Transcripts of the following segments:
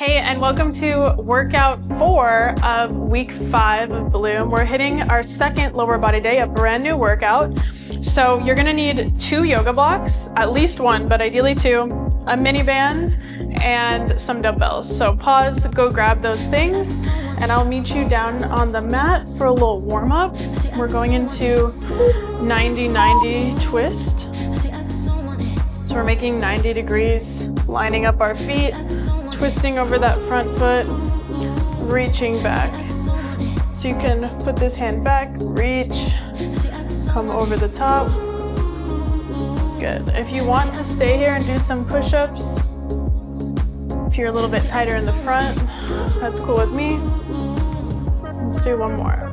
Hey, and welcome to workout 4 of week 5 of Bloom. We're hitting our second lower body day, a brand new workout. So you're gonna need 2 yoga blocks, at least 1, but ideally 2, a mini band, and some dumbbells. So pause, go grab those things, and I'll meet you down on the mat for a little warm up. We're going into 90-90 twist. So we're making 90 degrees, lining up our feet, twisting over that front foot, reaching back. So you can put this hand back, reach, come over the top. Good. If you want to stay here and do some push-ups, if you're a little bit tighter in the front, that's cool with me. Let's do one more.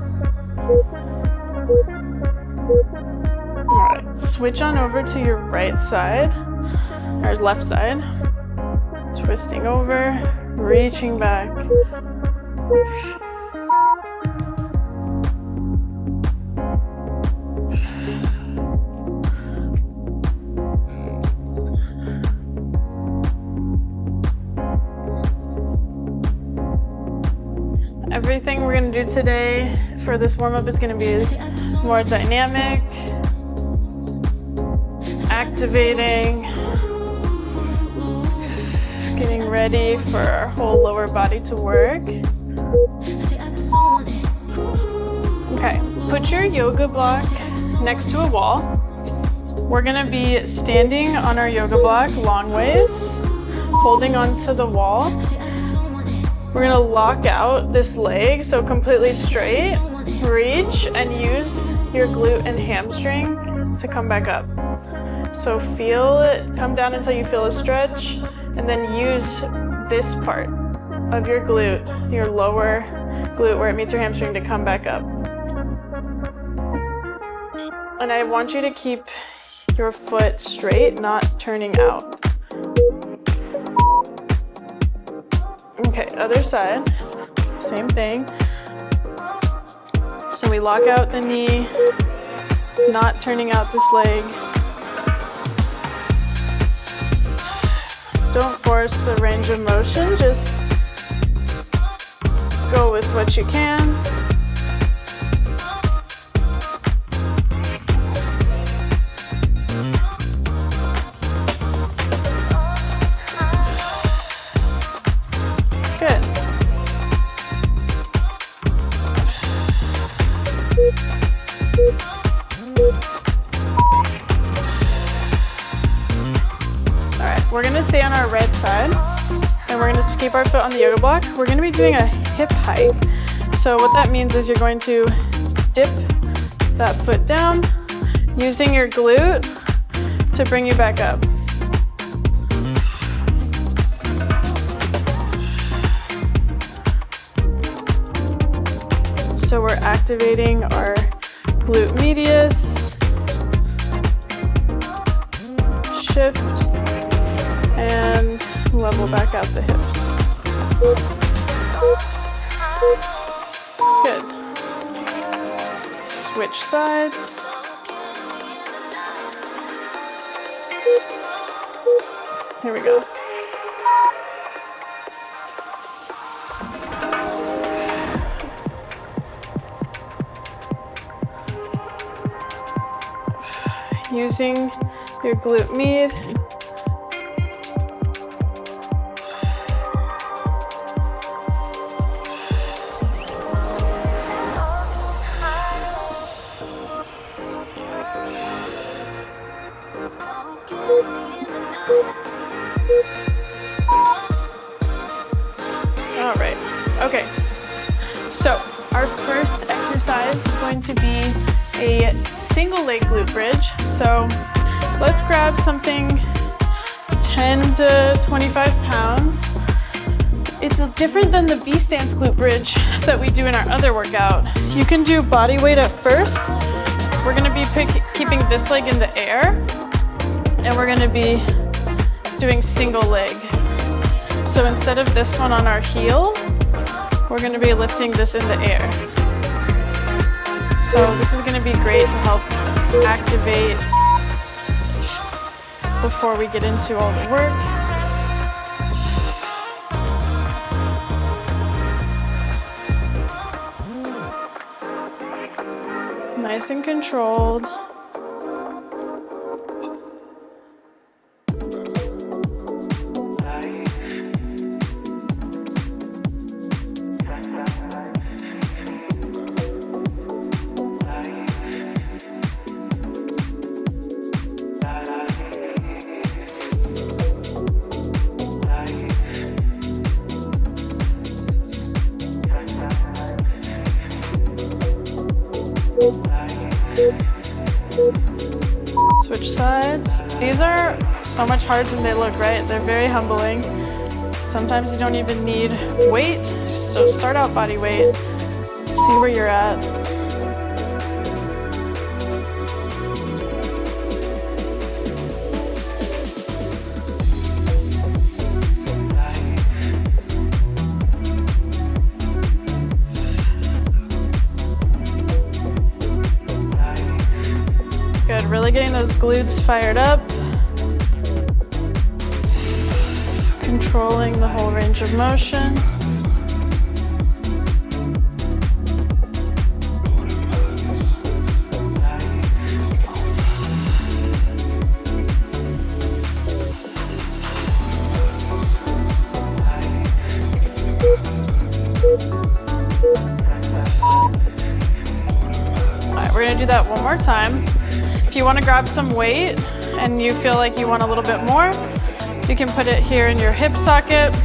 All right, switch on over to your right side, or left side. Twisting over, reaching back. Everything we're going to do today for this warm-up is going to be more dynamic, activating, getting ready for our whole lower body to work. Okay, put your yoga block next to a wall. We're going to be standing on our yoga block long ways, holding onto the wall. We're gonna lock out this leg, so completely straight, reach, and use your glute and hamstring to come back up. So feel it come down until you feel a stretch, and then use this part of your glute, your lower glute where it meets your hamstring, to come back up. And I want you to keep your foot straight, not turning out. Okay, other side, same thing. So we lock out the knee, not turning out this leg. Don't force the range of motion, just go with what you can. We're gonna stay on our right side, and we're gonna keep our foot on the yoga block. We're gonna be doing a hip hike. So what that means is you're going to dip that foot down, using your glute to bring you back up. So we're activating our glute medius, shift, and level back out the hips. Good. Switch sides. Here we go. Using your glute med. All right, okay. So our first exercise is going to be a single leg glute bridge. So let's grab something 10 to 25 pounds. It's different than the B stance glute bridge that we do in our other workout. You can do body weight at first. We're gonna be keeping this leg in the air, and we're gonna be doing single leg. So instead of this one on our heel, we're gonna be lifting this in the air. So this is gonna be great to help activate before we get into all the work. Nice and controlled. Switch sides. These are so much harder than they look, right? They're very humbling. Sometimes you don't even need weight. Just start out body weight. See where you're at. Good, really getting those glutes fired up. Controlling the whole range of motion. All right, we're gonna do that one more time. If you want to grab some weight and you feel like you want a little bit more, you can put it here in your hip socket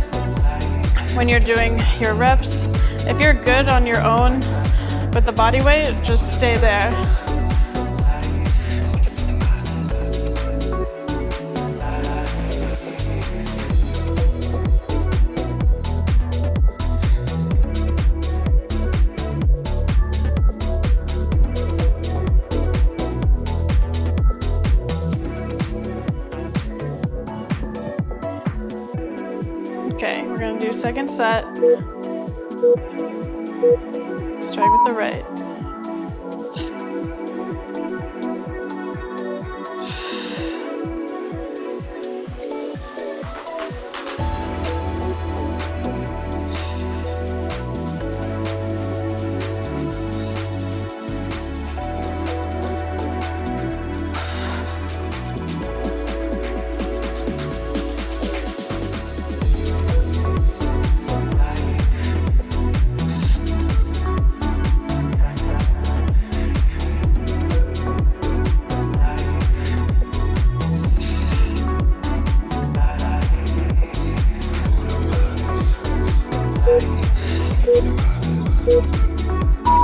when you're doing your reps. If you're good on your own with the body weight, just stay there. Okay, we're gonna do second set. Start with the right.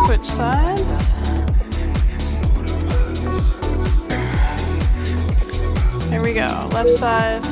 Switch sides. Here we go, left side.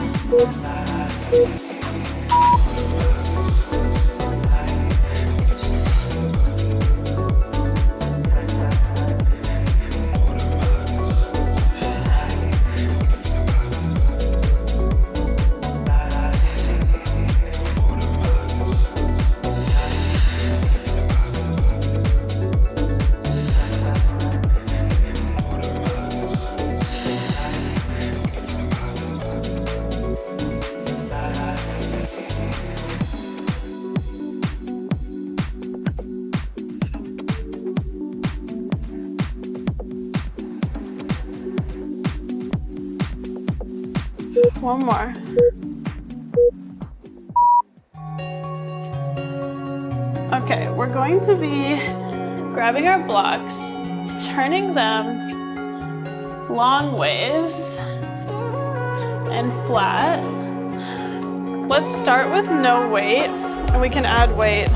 One more. Okay, we're going to be grabbing our blocks, turning them long ways and flat. Let's start with no weight, and we can add weight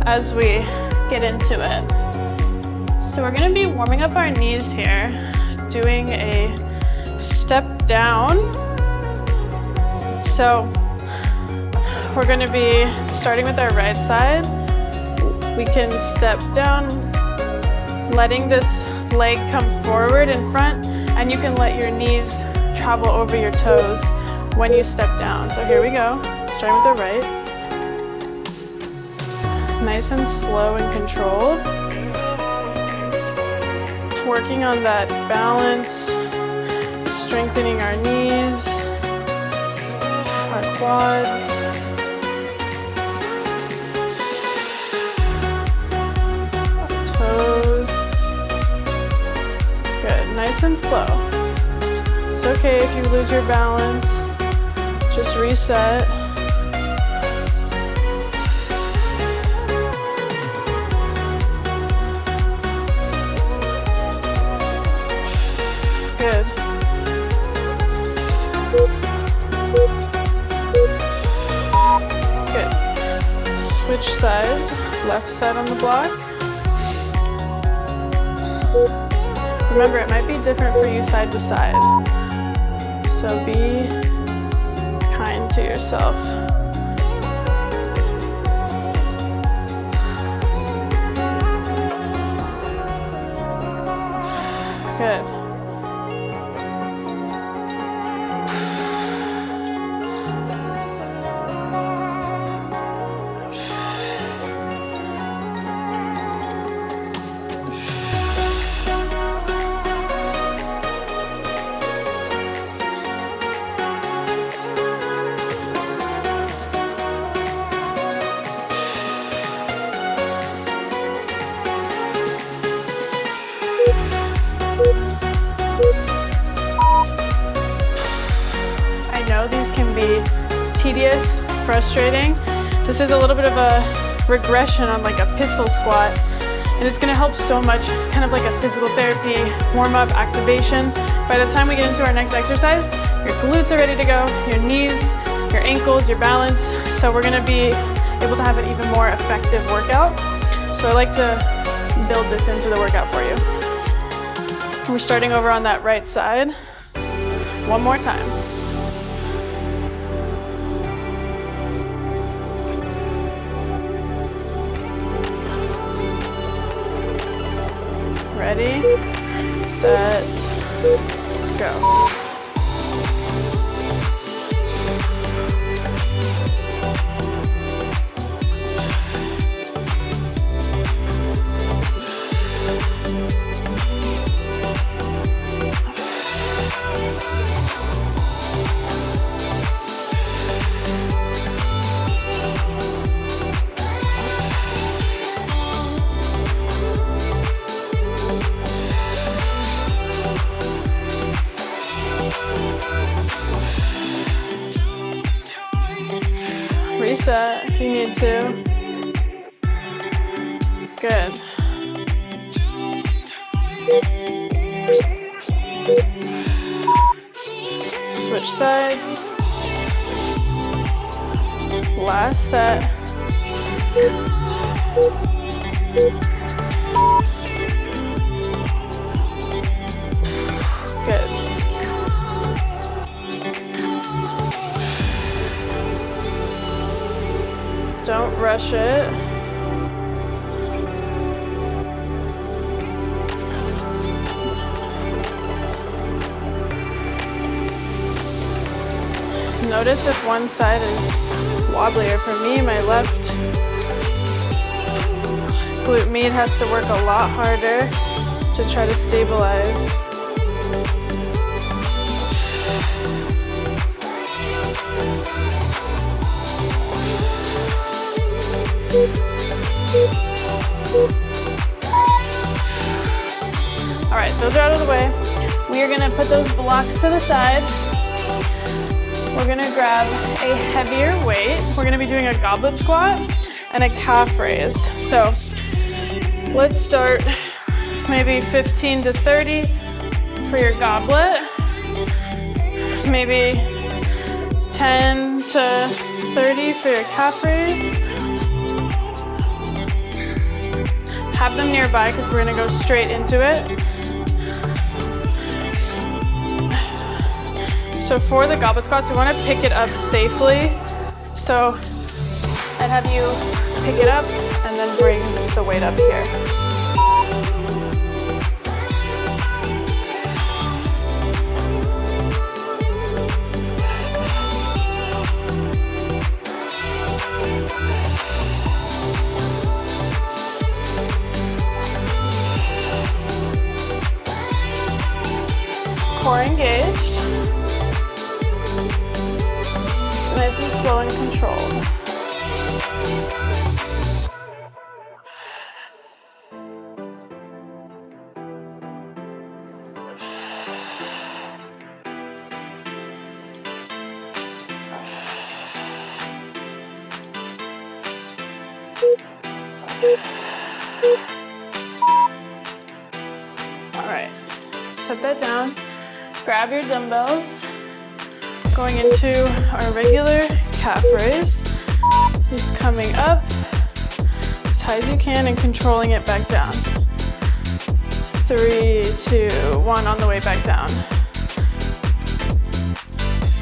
as we get into it. So we're gonna be warming up our knees here, doing a step down. So we're gonna be starting with our right side. We can step down, letting this leg come forward in front, and you can let your knees travel over your toes when you step down. So here we go, starting with the right. Nice and slow and controlled. Working on that balance, strengthening our knees, our quads. Toes. and slow. It's okay if you lose your balance. Just reset. Good. Good. Switch sides. Left side on the block. Remember, it might be different for you side to side. So be kind to yourself. Good. Tedious, frustrating. This is a little bit of a regression on like a pistol squat, and it's gonna help so much. It's kind of like a physical therapy warm-up activation. By the time we get into our next exercise, your glutes are ready to go, your knees, your ankles, your balance. So we're gonna be able to have an even more effective workout. So I like to build this into the workout for you. We're starting over on that right side. One more time. Ready, set, go. Reset if you need to. Good. Switch sides. Last set. Good. Don't rush it. Notice if one side is wobblier. For me, my left glute med has to work a lot harder to try to stabilize. All right, those are out of the way. We are gonna put those blocks to the side. We're gonna grab a heavier weight. We're gonna be doing a goblet squat and a calf raise. So let's start maybe 15 to 30 for your goblet. Maybe 10 to 30 for your calf raise. Have them nearby because we're gonna go straight into it. So for the goblet squats, we wanna pick it up safely. So I'd have you pick it up and then bring the weight up here. Core engaged. Nice and slow and controlled. All right, set that down. Grab your dumbbells. Going into our regular calf raise. Just coming up as high as you can and controlling it back down. 3, 2, 1 on the way back down.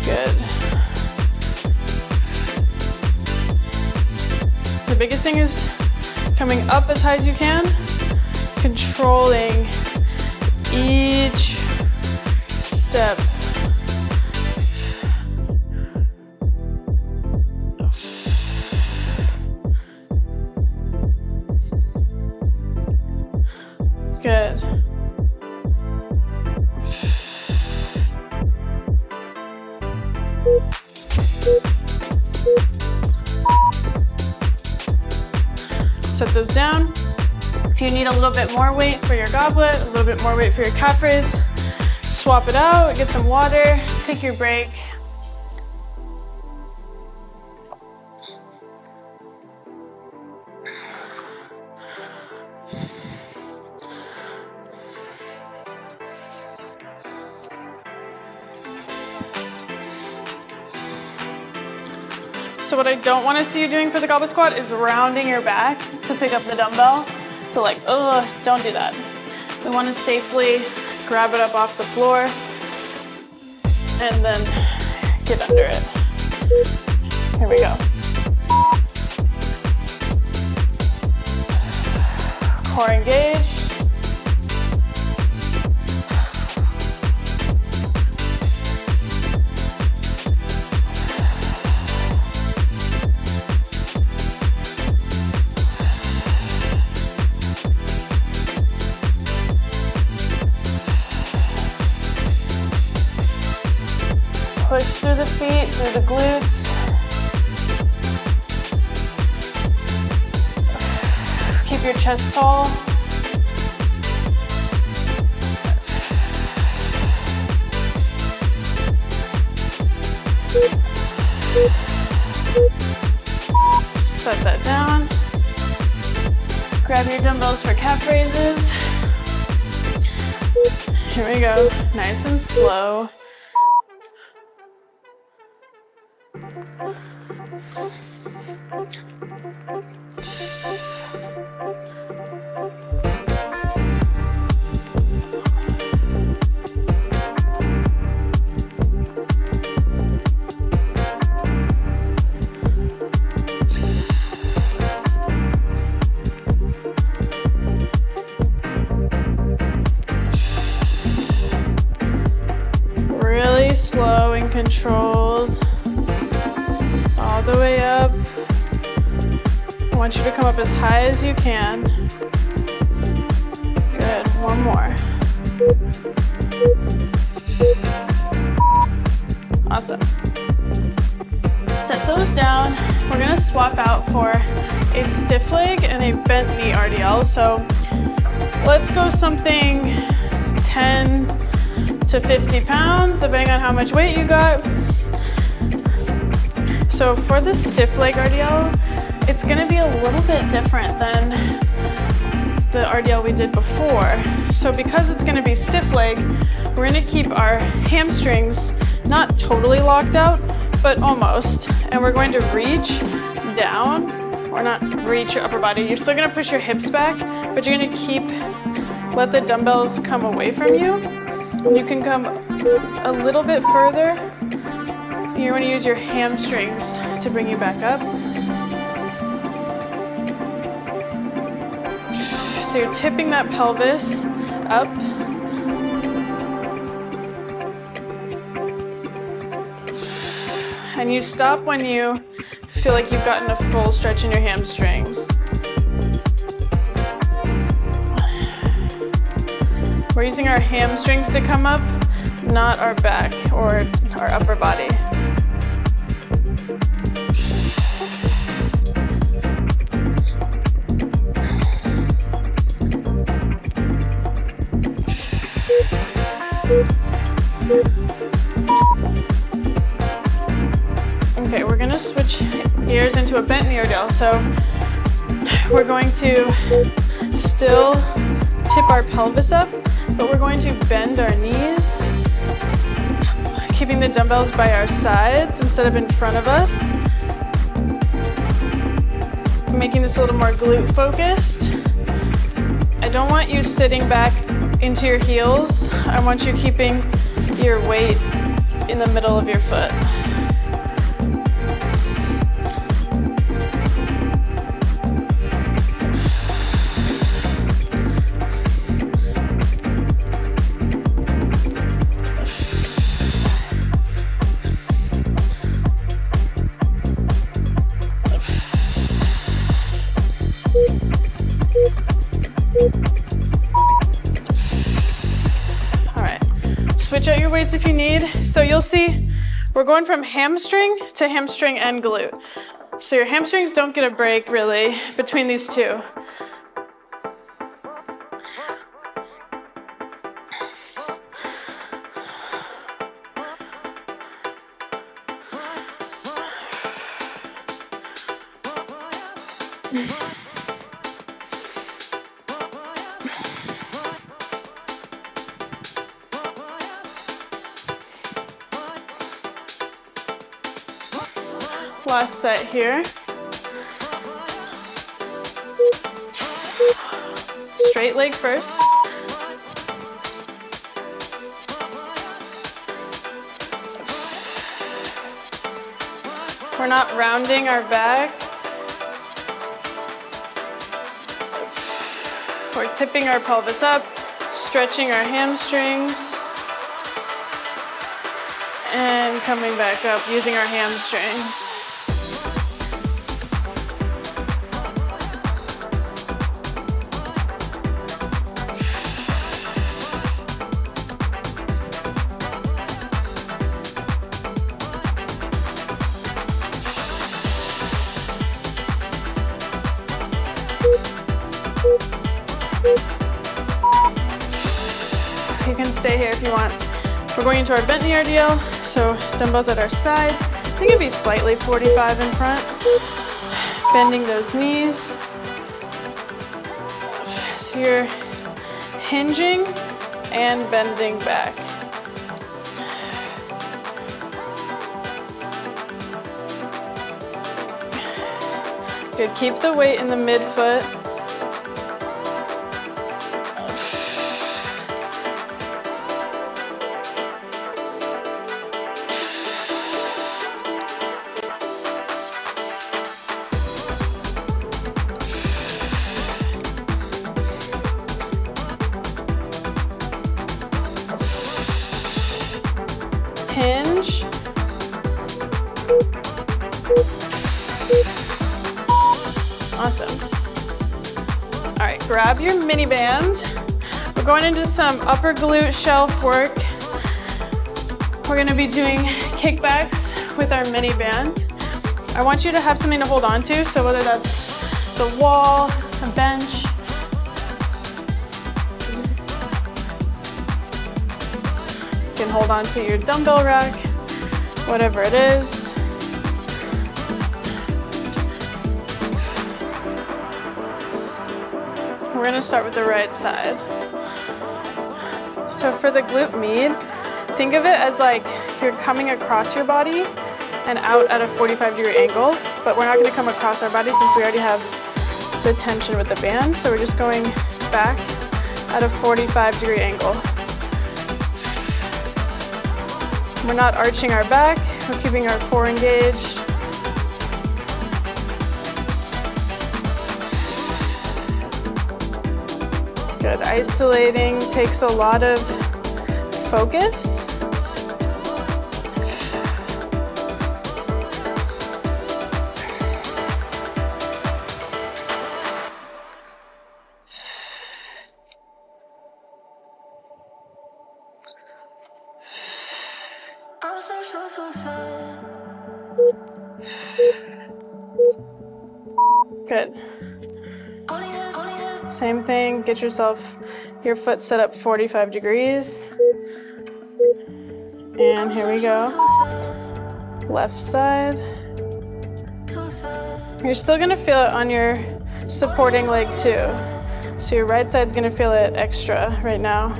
Good. The biggest thing is coming up as high as you can, controlling each step. Good. Set those down. If you need a little bit more weight for your goblet, a little bit more weight for your calf raise, swap it out, get some water, take your break. So what I don't want to see you doing for the goblet squat is rounding your back to pick up the dumbbell. To like, ugh, don't do that. We want to safely grab it up off the floor and then get under it. Here we go. Core engaged. Push through the feet, through the glutes. Keep your chest tall. Set that down. Grab your dumbbells for calf raises. Here we go, nice and slow. Really slow and controlled. All the way up. I want you to come up as high as you can. Good, one more. Awesome. Set those down. We're gonna swap out for a stiff leg and a bent knee RDL. So let's go something 10 to 50 pounds, depending on how much weight you got. So for the stiff leg RDL, it's gonna be a little bit different than the RDL we did before. So because it's gonna be stiff leg, we're gonna keep our hamstrings not totally locked out, but almost. And we're going to reach down, or not reach your upper body. You're still gonna push your hips back, but you're gonna let the dumbbells come away from you. You can come a little bit further. You're going to use your hamstrings to bring you back up. So you're tipping that pelvis up. And you stop when you feel like you've gotten a full stretch in your hamstrings. We're using our hamstrings to come up, not our back or our upper body. Okay, we're gonna switch gears into a bent knee RDL. So we're going to still tip our pelvis up, but we're going to bend our knees, keeping the dumbbells by our sides instead of in front of us, making this a little more glute focused. I don't want you sitting back into your heels. I want you keeping your weight in the middle of your foot. Switch out your weights if you need. So you'll see we're going from hamstring to hamstring and glute. So your hamstrings don't get a break really between these two. Last set here. Straight leg first. We're not rounding our back. We're tipping our pelvis up, stretching our hamstrings, and coming back up using our hamstrings. You can stay here if you want. We're going into our bent knee RDL, so dumbbells at our sides. I think it'd be slightly 45 in front. Bending those knees. So you're hinging and bending back. Good, keep the weight in the midfoot. Hinge. Awesome. All right, grab your mini band. We're going into some upper glute shelf work. We're gonna be doing kickbacks with our mini band. I want you to have something to hold on to, so whether that's the wall, a bench, you can hold on to your dumbbell rack, whatever it is. We're gonna start with the right side. So for the glute med, think of it as like you're coming across your body and out at a 45-degree angle, but we're not gonna come across our body since we already have the tension with the band. So we're just going back at a 45-degree angle. We're not arching our back, we're keeping our core engaged. Good, isolating takes a lot of focus. Good. Same thing, get yourself, your foot set up 45 degrees. And here we go. Left side. You're still gonna feel it on your supporting leg too. So your right side's gonna feel it extra right now.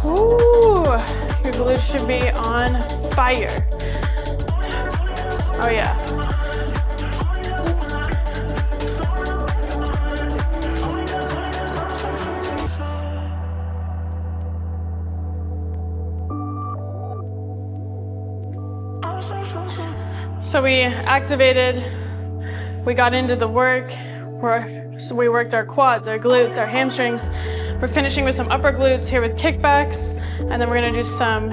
Ooh, your glutes should be on fire. Oh yeah. So we activated, we got into the work, so we worked our quads, our glutes, our hamstrings. We're finishing with some upper glutes here with kickbacks, and then we're gonna do some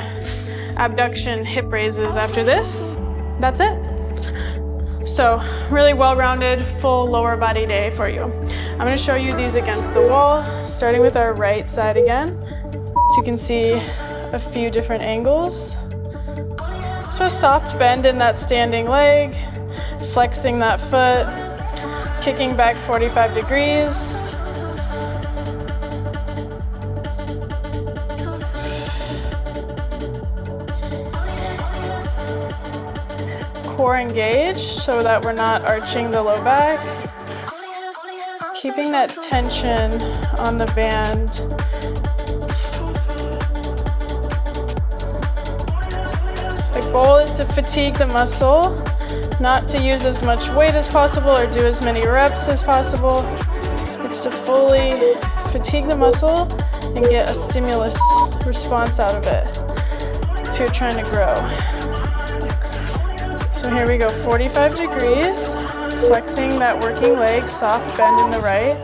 abduction hip raises after this. That's it. So really well-rounded, full lower body day for you. I'm gonna show you these against the wall, starting with our right side again. So you can see a few different angles. So soft bend in that standing leg, flexing that foot, kicking back 45 degrees. Core engaged so that we're not arching the low back. Keeping that tension on the band. The goal is to fatigue the muscle, not to use as much weight as possible or do as many reps as possible. It's to fully fatigue the muscle and get a stimulus response out of it if you're trying to grow. So here we go, 45 degrees, flexing that working leg, soft bend in the right.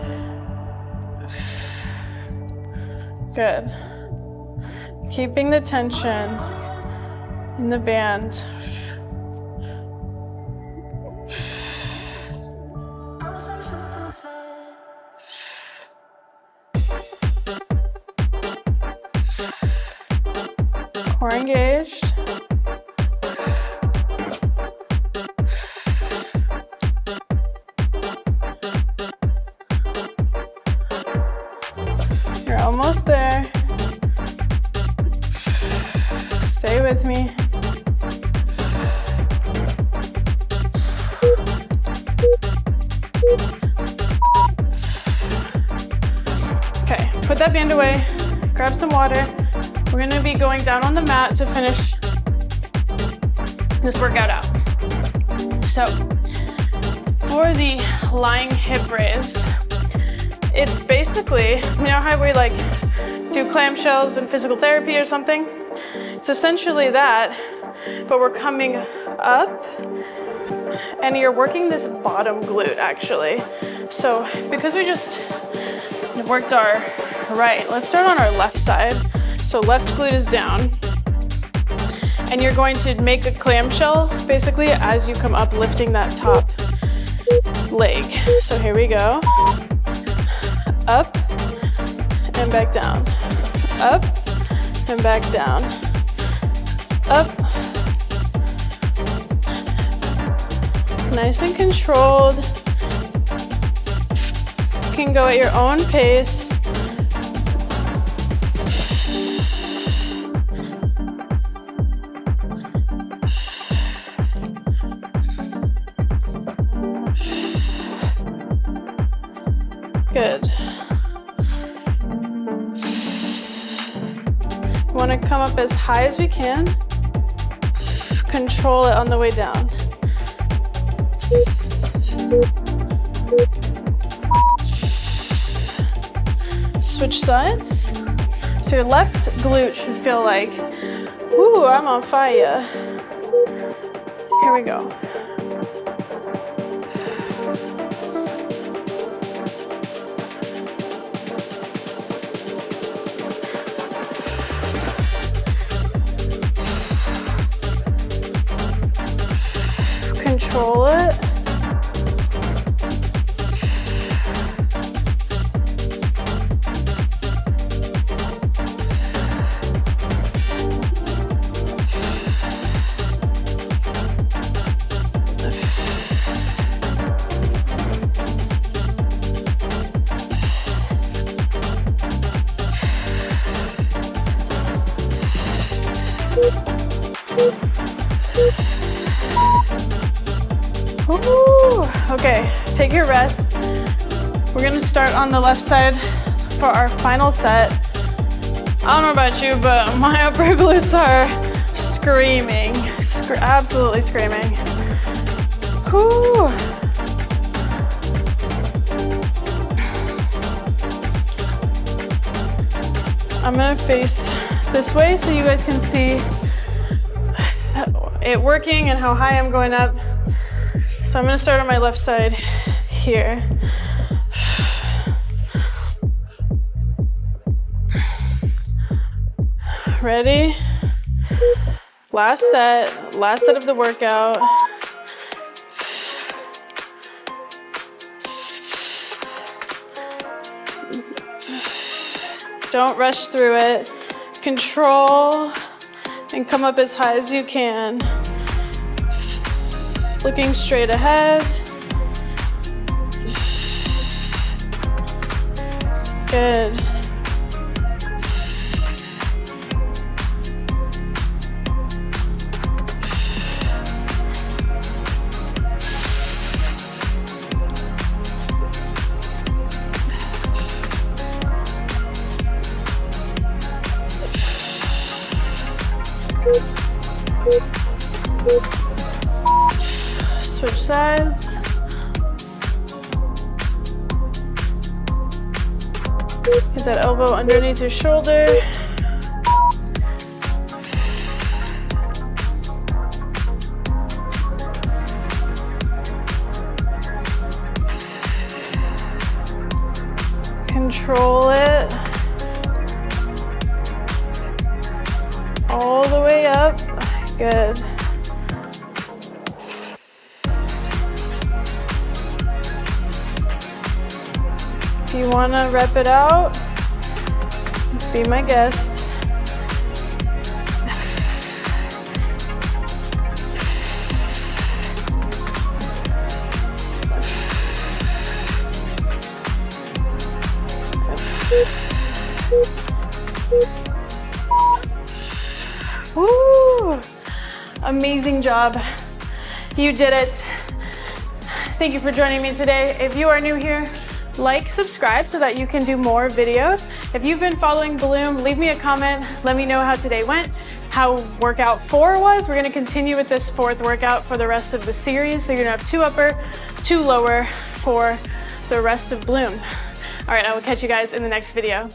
Good. Keeping the tension in the band. Core engaged. You're almost there. Stay with me. Okay, put that band away, grab some water. We're gonna be going down on the mat to finish this workout out. So, for the lying hip raise, it's basically, you know how we like do clamshells in physical therapy or something? It's essentially that, but we're coming up and you're working this bottom glute actually. So because we just worked our right, let's start on our left side. So left glute is down and you're going to make a clamshell basically as you come up, lifting that top leg. So here we go. Up and back down. Up and back down. Up. Nice and controlled. You can go at your own pace. Good. We want to come up as high as we can. Control it on the way down. Switch sides. So your left glute should feel like, ooh, I'm on fire. Here we go. Control it. Ooh, okay, take your rest. We're gonna start on the left side for our final set. I don't know about you, but my upper glutes are screaming, absolutely screaming. Whew. I'm gonna face this way so you guys can see it working and how high I'm going up. So I'm gonna start on my left side here. Ready? Last set of the workout. Don't rush through it. Control and come up as high as you can. Looking straight ahead. Good. Switch sides. Get that elbow underneath your shoulder. Control it. All the way up. Good. If you want to rep it out, be my guest. Woo! Amazing job. You did it. Thank you for joining me today. If you are new here, like, subscribe so that you can do more videos. If you've been following Bloom, leave me a comment. Let me know how today went, how workout 4 was. We're gonna continue with this 4th workout for the rest of the series. So you're gonna have 2 upper, 2 lower for the rest of Bloom. All right, I will catch you guys in the next video.